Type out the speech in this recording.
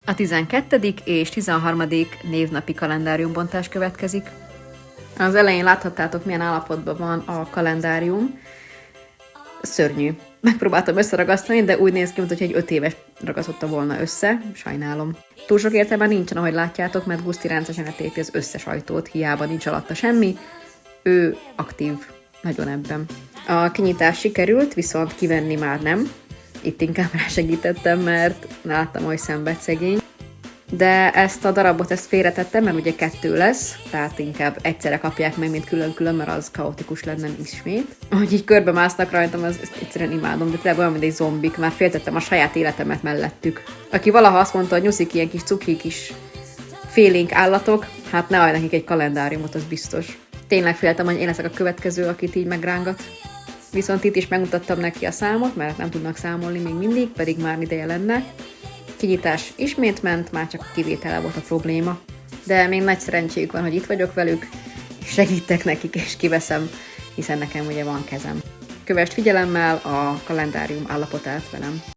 A 12. és 13. névnapi kalendáriumbontás következik. Az elején láthattátok, milyen állapotban van a kalendárium. Szörnyű. Megpróbáltam összeragasztani, de úgy néz ki, mintha egy 5 éves ragasztotta volna össze. Sajnálom. Túl sok értelme nincsen, ahogy látjátok, mert Guszti rendszeresen letépi az összes ajtót, hiába nincs alatta semmi. Ő aktív nagyon ebben. A kinyitás sikerült, viszont kivenni már nem. Itt inkább rásegítettem, mert láttam, hogy szenved szegény. De ezt a darabot félretettem, mert ugye 2 lesz, tehát inkább egyszerre kapják meg, mint külön-külön, mert az kaotikus lenne ismét. Ahogy így körbe másznak rajtam, ezt egyszerűen imádom, de tényleg olyan, mint egy zombik, már féltettem a saját életemet mellettük. Aki valaha azt mondta, hogy nyuszik ilyen kis cuki kis félénk állatok, hát ne adj nekik egy kalendáriumot, az biztos. Tényleg féltem, hogy én leszek a következő, akit így megrángat. Viszont itt is megmutattam neki a számot, mert nem tudnak számolni még mindig, pedig már ideje lenne. Kinyitás ismét ment, már csak a kivétele volt a probléma. De még nagy szerencséjük van, hogy itt vagyok velük, és segítek nekik, és kiveszem, hiszen nekem ugye van kezem. Kövesd figyelemmel a kalendárium állapotát velem.